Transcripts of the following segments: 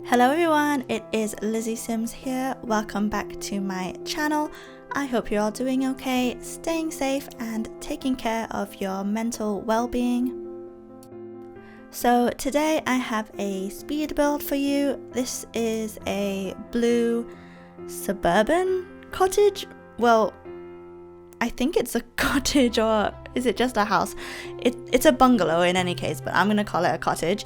Hello everyone, it is lizzisimss here. Welcome back to my channel. I hope you're all doing okay, staying safe and taking care of your mental well-being. So today I have a speed build for you. This is a blue suburban cottage. Well, I think it's a cottage, or is it just a house? It's a bungalow in any case, but I'm gonna call it a cottage.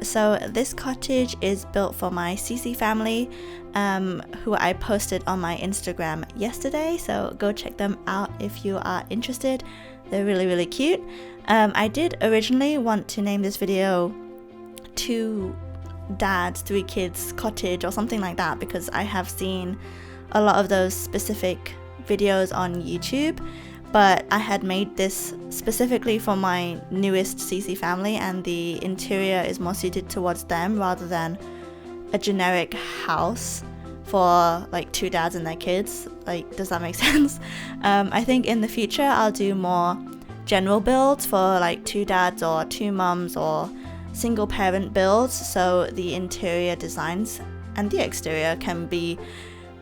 So this cottage is built for my CC family, who I posted on my Instagram yesterday, so go check them out if you are interested. They're really cute. I did originally want to name this video 2 dads, 3 kids cottage or something like that, because I have seen a lot of those specific videos on YouTube, but I had made this specifically for my newest CC family, and the interior is more suited towards them rather than a generic house for like 2 dads and their kids. Like, does that make sense? I think in the future I'll do more general builds for like 2 dads or 2 mums or single parent builds, so the interior designs and the exterior can be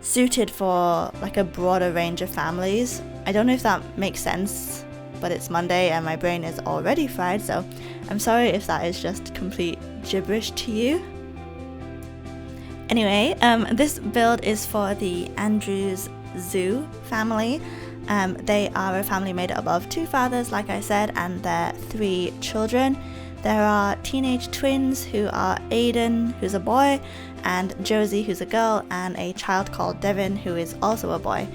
suited for like a broader range of families. I don't know if that makes sense, but it's Monday and my brain is already fried, so I'm sorry if that is just complete gibberish to you. Anyway, this build is for the Andrews Zoo family. They are a family made up of 2 fathers, like I said, and their 3 children. There are teenage twins who are Aiden, who's a boy, and Josie, who's a girl, and a child called Devin, who is also a boy.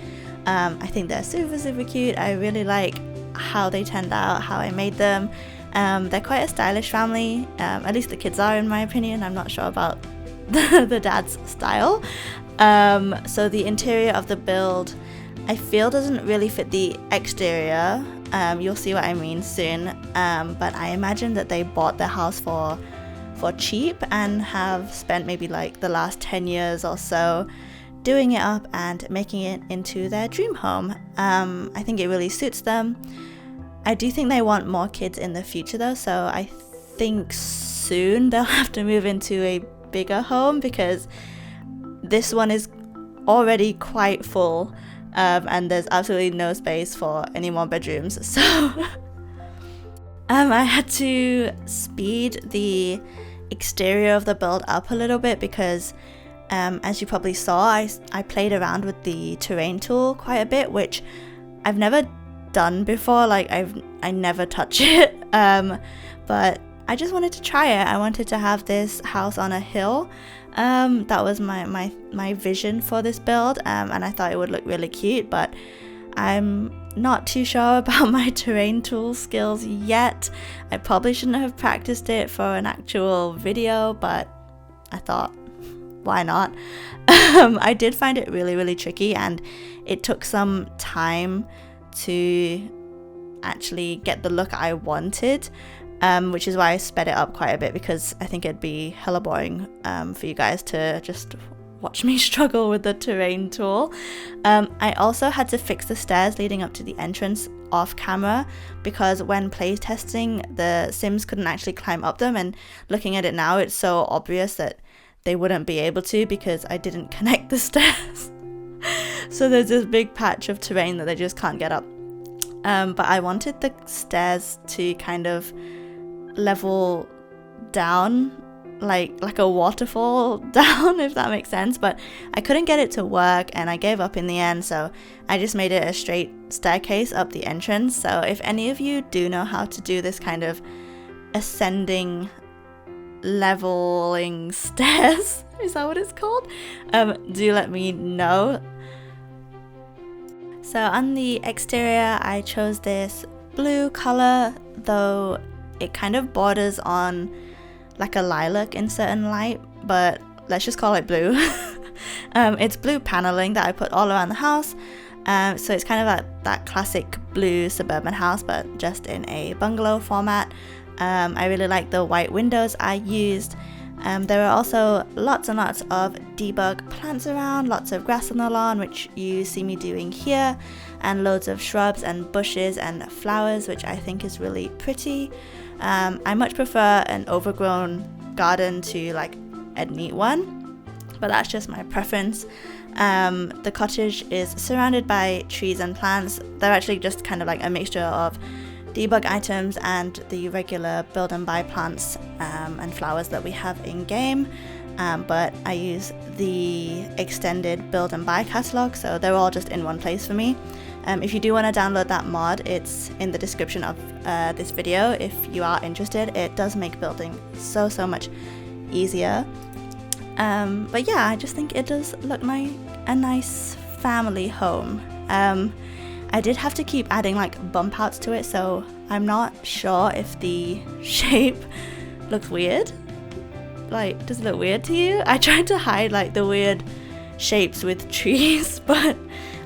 I think they're super cute. I really like how they turned out, how I made them. They're quite a stylish family, at least the kids are, in my opinion. I'm not sure about the dad's style. So the interior of the build, I feel, doesn't really fit the exterior. You'll see what I mean soon, but I imagine that they bought their house for cheap and have spent maybe like the last 10 years or so doing it up and making it into their dream home. I think it really suits them. I do think they want more kids in the future though, so I think soon they'll have to move into a bigger home, because this one is already quite full. And there's absolutely no space for any more bedrooms, so I had to speed the exterior of the build up a little bit because as you probably saw, I played around with the terrain tool quite a bit, which I've never done before. Like, I never touch it, but I just wanted to try it. I wanted to have this house on a hill. That was my vision for this build, and I thought it would look really cute, but I'm not too sure about my terrain tool skills yet. I probably shouldn't have practiced it for an actual video, but I thought, why not? I did find it really tricky, and it took some time to actually get the look I wanted. Which is why I sped it up quite a bit, because I think it'd be hella boring for you guys to just watch me struggle with the terrain tool. I also had to fix the stairs leading up to the entrance off camera, because when play testing, the Sims couldn't actually climb up them, and looking at it now, it's so obvious that they wouldn't be able to because I didn't connect the stairs. So there's this big patch of terrain that they just can't get up. But I wanted the stairs to kind of level down, like a waterfall down, if that makes sense, but I couldn't get it to work and I gave up in the end, so I just made it a straight staircase up the entrance. So if any of you do know how to do this kind of ascending leveling stairs, is that what it's called? Do let me know. So on the exterior, I chose this blue color, though it kind of borders on like a lilac in certain light, but let's just call it blue. It's blue paneling that I put all around the house, so it's kind of like that classic blue suburban house, but just in a bungalow format. I really like the white windows I used. There are also lots and lots of debug plants around, lots of grass on the lawn, which you see me doing here, and loads of shrubs and bushes and flowers, which I think is really pretty. I much prefer an overgrown garden to like a neat one, but that's just my preference. The cottage is surrounded by trees and plants. They're actually just kind of like a mixture of debug items and the regular build and buy plants and flowers that we have in game, but I use the extended build and buy catalog, so they're all just in one place for me. If you do want to download that mod, it's in the description of this video if you are interested. It does make building so much easier. But yeah, I just think it does look like a nice family home. I did have to keep adding like bump outs to it, so I'm not sure if the shape looks weird. Like, does it look weird to you? I tried to hide like the weird shapes with trees, but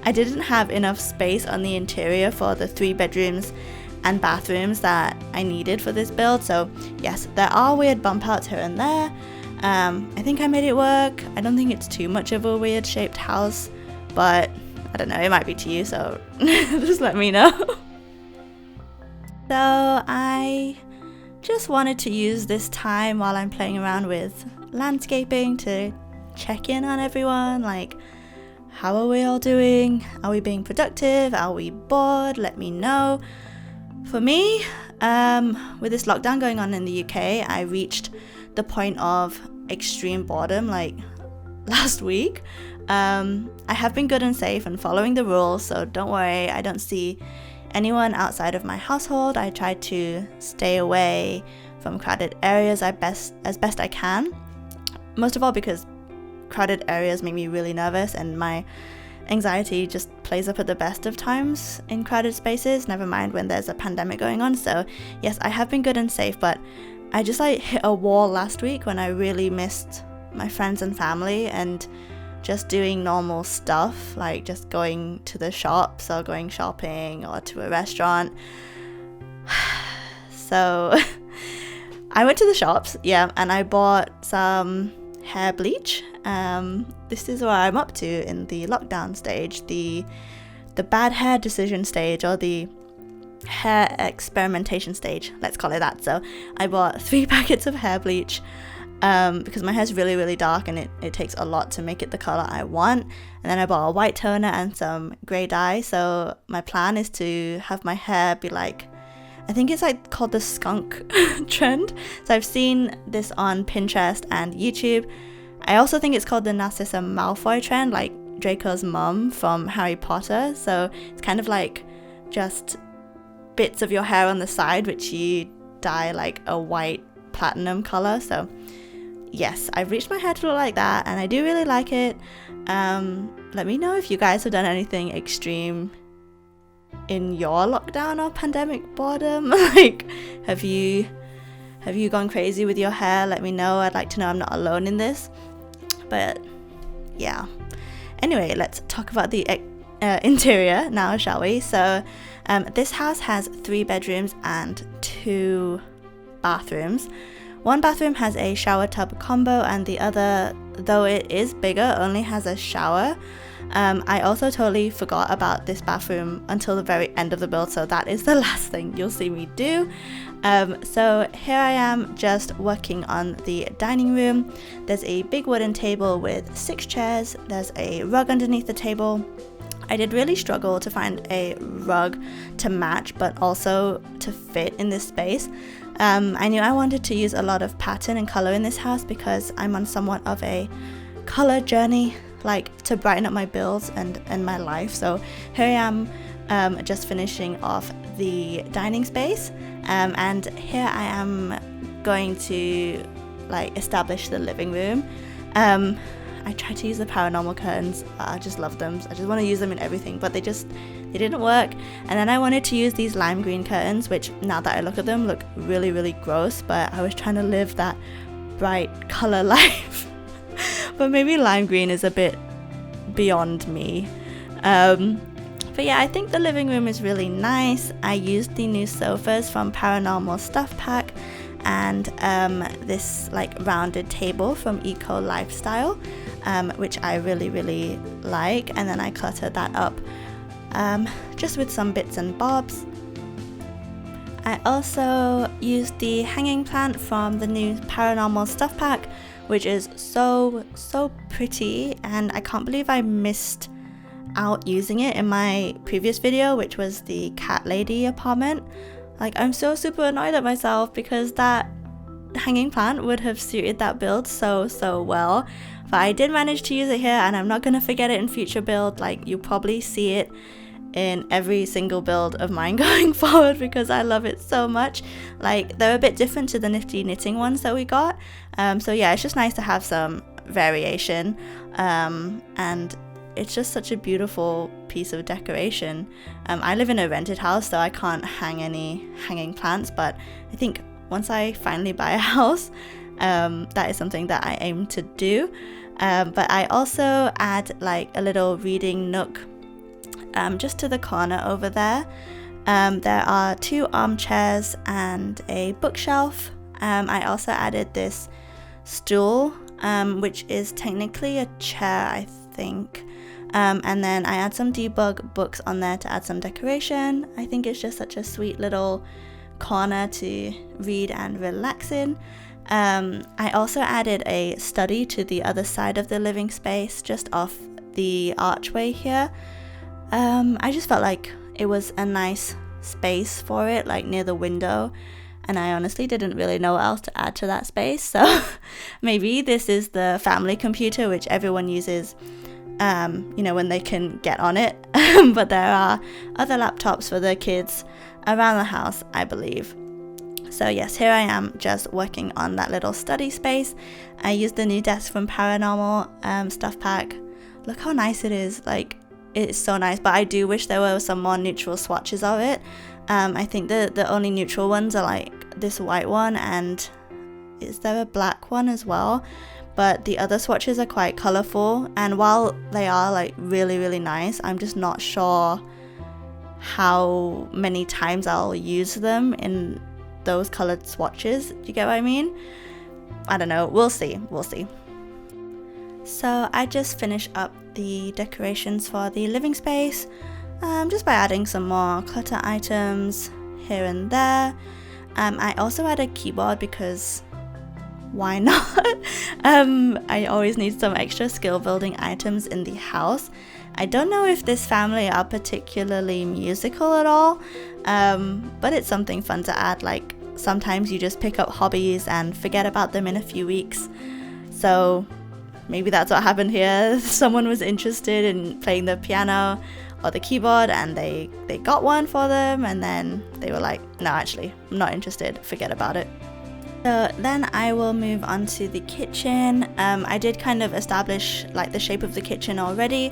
I didn't have enough space on the interior for the 3 bedrooms and bathrooms that I needed for this build. So yes, there are weird bump outs here and there. I think I made it work. I don't think it's too much of a weird shaped house, but I don't know, it might be to you, so just let me know. So I just wanted to use this time while I'm playing around with landscaping to check in on everyone. Like, how are we all doing? Are we being productive? Are we bored? Let me know. For me, with this lockdown going on in the UK, I reached the point of extreme boredom like last week. I have been good and safe and following the rules, so don't worry, I don't see anyone outside of my household. I try to stay away from crowded areas as best I can. Most of all because crowded areas make me really nervous, and my anxiety just plays up at the best of times in crowded spaces, never mind when there's a pandemic going on. So yes, I have been good and safe, but I just like hit a wall last week when I really missed my friends and family and just doing normal stuff, like just going to the shops or going shopping or to a restaurant. So I went to the shops, yeah, and I bought some hair bleach. This is where I'm up to in the lockdown stage, the bad hair decision stage, or the hair experimentation stage, let's call it that. So I bought 3 packets of hair bleach because my hair's really dark and it takes a lot to make it the color I want. And then I bought a white toner and some grey dye. So my plan is to have my hair be like, I think it's like called the skunk trend. So I've seen this on Pinterest and YouTube. I also think it's called the Narcissa Malfoy trend, like Draco's mum from Harry Potter. So it's kind of like just bits of your hair on the side which you dye like a white platinum color. So yes, I've reached my hair to look like that, and I do really like it. Let me know if you guys have done anything extreme in your lockdown or pandemic boredom. Like, have you gone crazy with your hair? Let me know. I'd like to know I'm not alone in this. But yeah, anyway, let's talk about the interior now, shall we? So this house has 3 bedrooms and 2 bathrooms. One bathroom has a shower tub combo, and the other, though it is bigger, only has a shower. I also totally forgot about this bathroom until the very end of the build, so that is the last thing you'll see me do. So here I am just working on the dining room. There's a big wooden table with 6 chairs. There's a rug underneath the table. I did really struggle to find a rug to match but also to fit in this space. I knew I wanted to use a lot of pattern and color in this house because I'm on somewhat of a color journey, like to brighten up my builds and my life. So here I am just finishing off the dining space, and here I am going to like establish the living room. I tried to use the paranormal curtains. I just love them. I just want to use them in everything, but they didn't work. And then I wanted to use these lime green curtains, which now that I look at them look really gross, but I was trying to live that bright color life. But maybe lime green is a bit beyond me. But yeah, I think the living room is really nice. I used the new sofas from Paranormal Stuff Pack and this like rounded table from Eco Lifestyle, which I really like, and then I cluttered that up just with some bits and bobs. I also used the hanging plant from the new Paranormal Stuff Pack, which is so pretty, and I can't believe I missed out using it in my previous video, which was the cat lady apartment. Like, I'm so super annoyed at myself because that hanging plant would have suited that build so well, but I did manage to use it here, and I'm not gonna forget it in future build. Like, you'll probably see it in every single build of mine going forward because I love it so much. Like, they're a bit different to the nifty knitting ones that we got, so yeah, it's just nice to have some variation, and it's just such a beautiful piece of decoration. I live in a rented house, so I can't hang any hanging plants, but I think once I finally buy a house, that is something that I aim to do. But I also add like a little reading nook just to the corner over there. There are 2 armchairs and a bookshelf. I also added this stool, which is technically a chair, I think. And then I add some debug books on there to add some decoration. I think it's just such a sweet little corner to read and relax in. I also added a study to the other side of the living space, just off the archway here. I just felt like it was a nice space for it, like near the window, and I honestly didn't really know what else to add to that space, so maybe this is the family computer which everyone uses, you know, when they can get on it. But there are other laptops for the kids around the house, I believe. So yes, here I am just working on that little study space. I used the new desk from Paranormal stuff pack. Look how nice it is. Like, it's so nice, but I do wish there were some more neutral swatches of it. I think the only neutral ones are like this white one, and is there a black one as well? But the other swatches are quite colourful, and while they are like really nice, I'm just not sure how many times I'll use them in those coloured swatches. Do you get what I mean? I don't know, we'll see. So I just finished up the decorations for the living space, just by adding some more clutter items here and there. I also added a keyboard because why not? I always need some extra skill building items in the house. I don't know if this family are particularly musical at all, but it's something fun to add. Like, sometimes you just pick up hobbies and forget about them in a few weeks. So maybe that's what happened here. Someone was interested in playing the piano or the keyboard, and they got one for them, and then they were like, no, actually, I'm not interested, forget about it. So then I will move on to the kitchen. I did kind of establish like the shape of the kitchen already,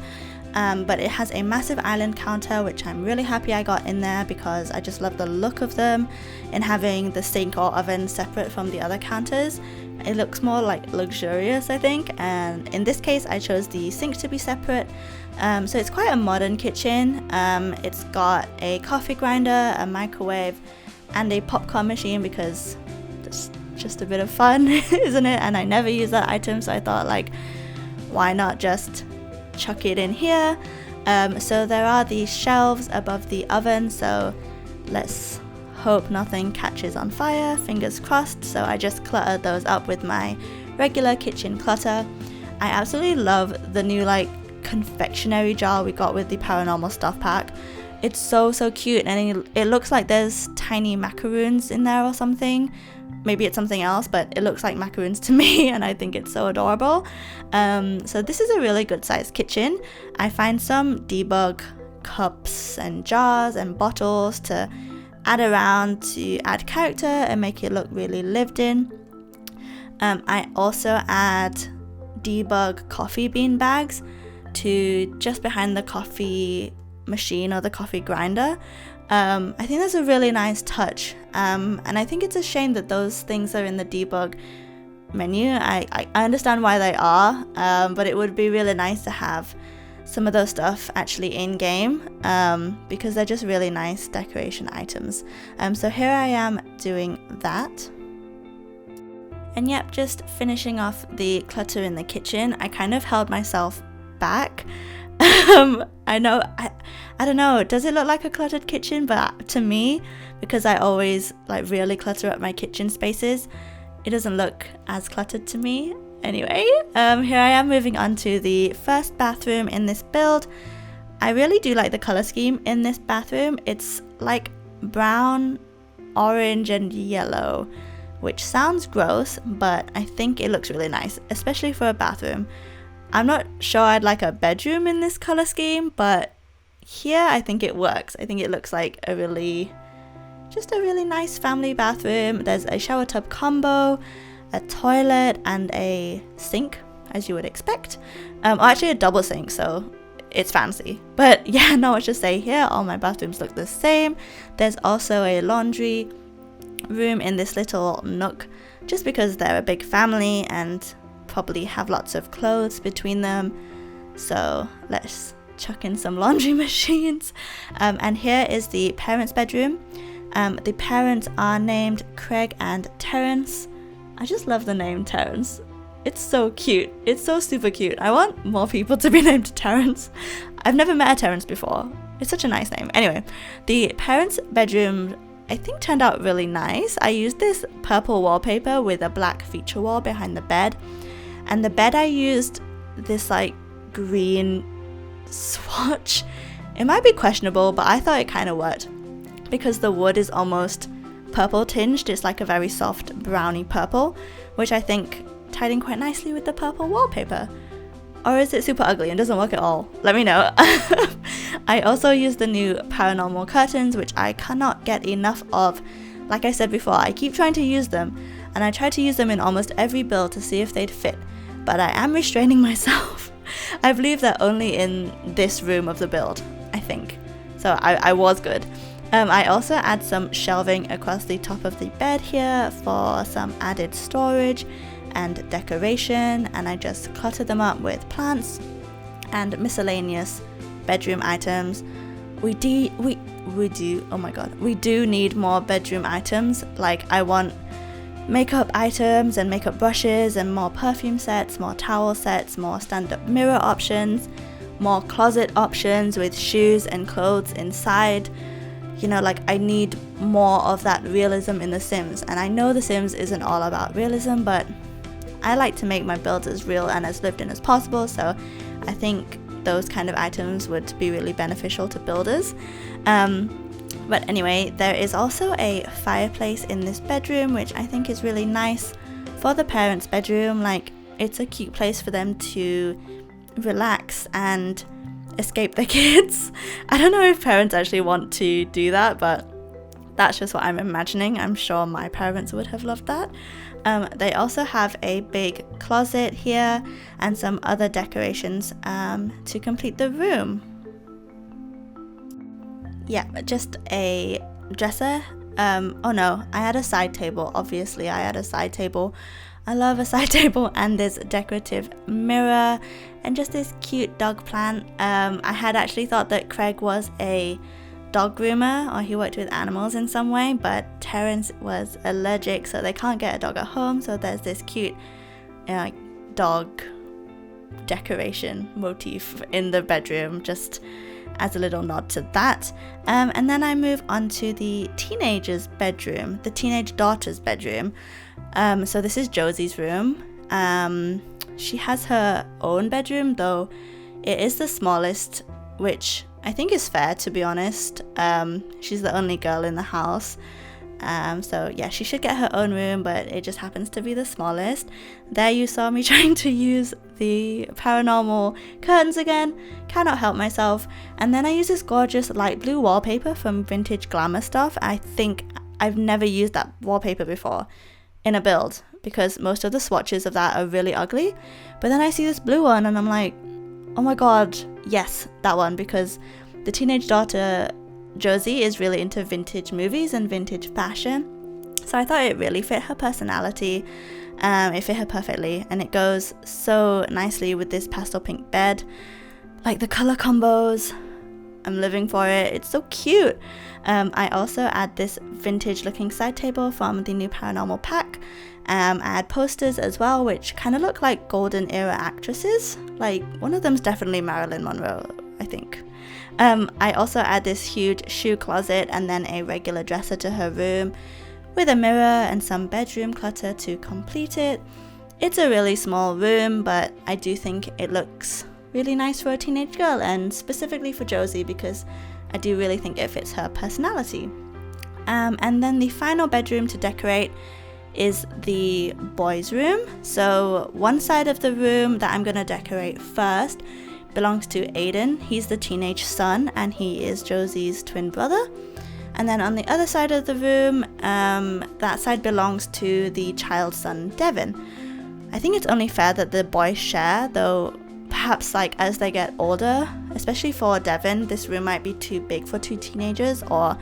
but it has a massive island counter, which I'm really happy I got in there because I just love the look of them, and having the sink or oven separate from the other counters. It looks more like luxurious, I think, and in this case I chose the sink to be separate. So it's quite a modern kitchen. It's got a coffee grinder, a microwave, and a popcorn machine because it's just a bit of fun, isn't it? And I never use that item, so I thought, like, why not just chuck it in here? So there are these shelves above the oven, so let's hope nothing catches on fire, fingers crossed. So I just cluttered those up with my regular kitchen clutter. I absolutely love the new like confectionery jar we got with the Paranormal stuff pack. It's so cute, and it looks like there's tiny macaroons in there or something. Maybe it's something else, but it looks like macaroons to me, and I think it's so adorable. So this is a really good sized kitchen. I find some debug cups and jars and bottles to add around to add character and make it look really lived in. I also add debug coffee bean bags to just behind the coffee machine or the coffee grinder. I think that's a really nice touch, and I think it's a shame that those things are in the debug menu. I understand why they are, but it would be really nice to have some of those stuff actually in game, because they're just really nice decoration items. So here I am doing that. And yep, just finishing off the clutter in the kitchen. I kind of held myself back. I know, I don't know, does it look like a cluttered kitchen? But to me, because I always like really clutter up my kitchen spaces, it doesn't look as cluttered to me. Anyway, here I am moving on to the first bathroom in this build. I really do like the color scheme in this bathroom. It's like brown, orange and yellow, which sounds gross, but I think it looks really nice, especially for a bathroom. I'm not sure I'd like a bedroom in this color scheme, but here I think it works. I think it looks like just a really nice family bathroom. There's a shower tub combo, a toilet and a sink, as you would expect. Or actually a double sink, so it's fancy. But yeah, not much to say here. All my bathrooms look the same. There's also a laundry room in this little nook, just because they're a big family and probably have lots of clothes between them. So let's chuck in some laundry machines. And here is the parents' bedroom. The parents are named Craig and Terence. I just love the name Terence. It's so cute. It's so super cute. I want more people to be named Terence. I've never met a Terence before. It's such a nice name. Anyway, the parents' bedroom I think turned out really nice. I used this purple wallpaper with a black feature wall behind the bed. And the bed I used this like green swatch. It might be questionable, but I thought it kind of worked because the wood is almost purple tinged. It's like a very soft browny purple, which I think tied in quite nicely with the purple wallpaper. Or is it super ugly and doesn't work at all? Let me know. I also used the new paranormal curtains, which I cannot get enough of. Like I said before, I keep trying to use them, and I try to use them in almost every build to see if they'd fit, but I am restraining myself. I believe they're only in this room of the build, I think. So I was good. I also add some shelving across the top of the bed here for some added storage and decoration, and I just clutter them up with plants and miscellaneous bedroom items. We do need more bedroom items. Like I want makeup items and makeup brushes and more perfume sets, more towel sets, more stand-up mirror options, more closet options with shoes and clothes inside. You know, like I need more of that realism in The Sims, and I know The Sims isn't all about realism, but I like to make my builds as real and as lived in as possible, so I think those kind of items would be really beneficial to builders. But anyway, there is also a fireplace in this bedroom, which I think is really nice for the parents' bedroom. Like, it's a cute place for them to relax and escape their kids. I don't know if parents actually want to do that, but that's just what I'm imagining. I'm sure my parents would have loved that. They also have a big closet here and some other decorations to complete the room. Yeah, just a dresser. Oh no, I had a side table. Obviously, I had a side table. I love a side table, and this decorative mirror and just this cute dog plant. I had actually thought that Craig was a dog groomer, or he worked with animals in some way, but Terence was allergic, so they can't get a dog at home, so there's this cute dog decoration motif in the bedroom, just as a little nod to that. And then I move on to the teenager's bedroom, the teenage daughter's bedroom. So this is Josie's room. She has her own bedroom, though it is the smallest, which I think is fair, to be honest. She's the only girl in the house. So yeah, she should get her own room, but it just happens to be the smallest. There you saw me trying to use the paranormal curtains again. Cannot help myself. And then I use this gorgeous light blue wallpaper from Vintage Glamour Stuff. I think I've never used that wallpaper before in a build, because most of the swatches of that are really ugly. But then I see this blue one and I'm like, oh my god, yes, that one, because the teenage daughter Josie is really into vintage movies and vintage fashion, so I thought it really fit her personality. It fit her perfectly, and it goes so nicely with this pastel pink bed. Like the color combos, I'm living for it. It's so cute. I also add this vintage looking side table from the new paranormal pack. I add posters as well, which kind of look like golden era actresses. Like one of them's definitely Marilyn Monroe, I think. I also add this huge shoe closet and then a regular dresser to her room with a mirror and some bedroom clutter to complete it. It's a really small room, but I do think it looks really nice for a teenage girl, and specifically for Josie because I do really think it fits her personality. And then the final bedroom to decorate is the boys' room. So one side of the room that I'm going to decorate first belongs to Aiden. He's the teenage son and he is Josie's twin brother. And then on the other side of the room, that side belongs to the child son Devin. I think it's only fair that the boys share, though perhaps like as they get older, especially for Devin, this room might be too big for 2 teenagers or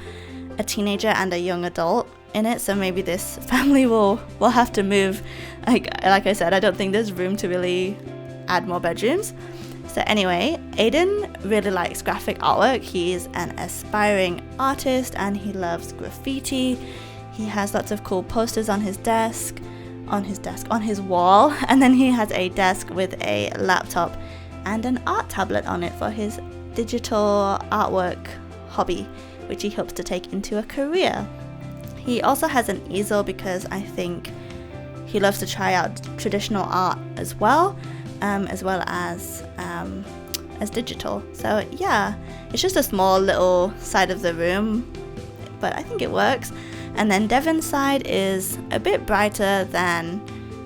a teenager and a young adult in it, so maybe this family will have to move. Like I said, I don't think there's room to really add more bedrooms. So anyway, Aiden really likes graphic artwork. He's an aspiring artist and he loves graffiti. He has lots of cool posters on his wall, and then he has a desk with a laptop and an art tablet on it for his digital artwork hobby, which he hopes to take into a career. He also has an easel because I think he loves to try out traditional art as well as digital. So yeah, it's just a small little side of the room, but I think it works. And then Devin's side is a bit brighter than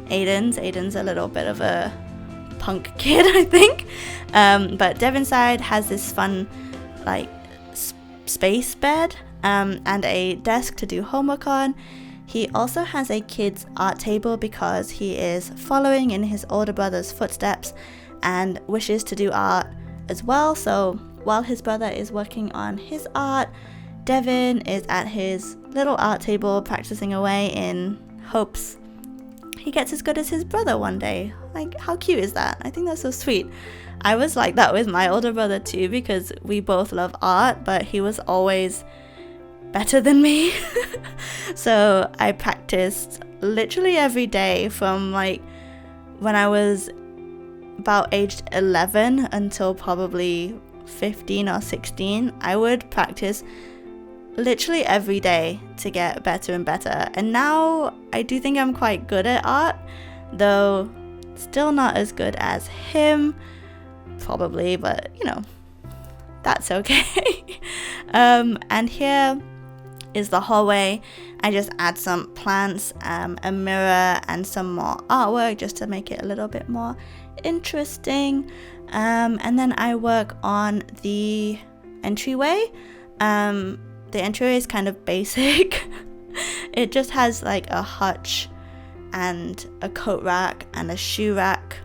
Aiden's. Aiden's a little bit of a punk kid, I think. But Devin's side has this fun like space bed and a desk to do homework on. He also has a kid's art table because he is following in his older brother's footsteps and wishes to do art as well. So while his brother is working on his art, Devin is at his little art table practicing away in hopes he gets as good as his brother one day. Like, how cute is that? I think that's so sweet. I was like that with my older brother too because we both love art, but he was always better than me. So I practiced literally every day from like when I was about aged 11 until probably 15 or 16. I would practice literally every day to get better and better, and now I do think I'm quite good at art, though still not as good as him probably, but you know, that's okay. And here is the hallway. I just add some plants, a mirror and some more artwork just to make it a little bit more interesting, and then I work on the entryway. The entryway is kind of basic. It just has like a hutch and a coat rack and a shoe rack.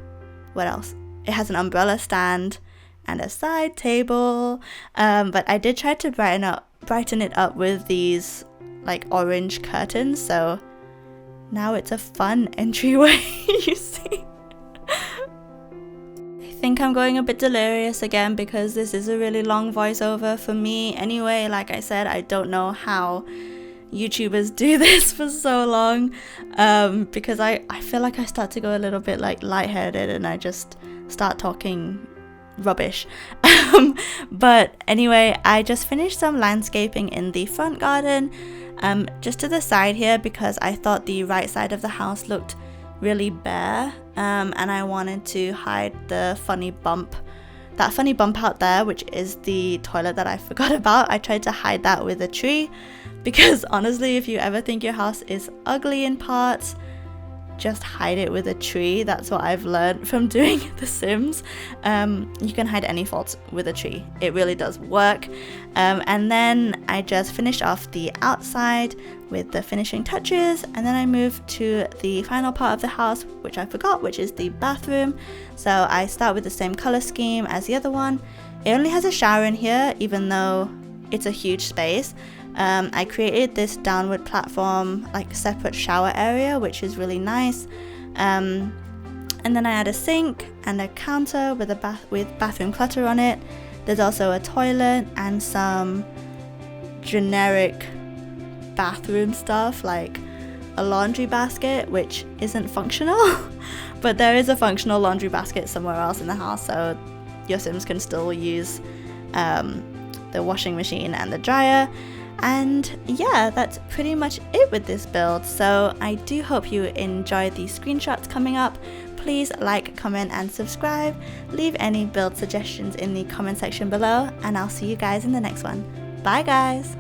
What else? It has an umbrella stand and a side table. But I did try to brighten it up with these like orange curtains. So now it's a fun entryway, you see. I think I'm going a bit delirious again because this is a really long voiceover for me anyway. Like I said, I don't know how YouTubers do this for so long, because I feel like I start to go a little bit like lightheaded and I just start talking rubbish. But anyway, I just finished some landscaping in the front garden, just to the side here because I thought the right side of the house looked really bare, and I wanted to hide that funny bump out there, which is the toilet that I forgot about. I tried to hide that with a tree because honestly, if you ever think your house is ugly in parts, just hide it with a tree. That's what I've learned from doing The Sims. You can hide any faults with a tree. It really does work. And then I just finished off the outside with the finishing touches, and then I moved to the final part of the house, which I forgot, which is the bathroom. So I start with the same color scheme as the other one. It only has a shower in here, even though it's a huge space. I created this downward platform, like separate shower area, which is really nice. And then I add a sink and a counter with bathroom clutter on it. There's also a toilet and some generic bathroom stuff like a laundry basket, which isn't functional, but there is a functional laundry basket somewhere else in the house, so your Sims can still use the washing machine and the dryer. And yeah, that's pretty much it with this build. So I do hope you enjoyed these screenshots coming up. Please like, comment and subscribe. Leave any build suggestions in the comment section below, and I'll see you guys in the next one. Bye guys!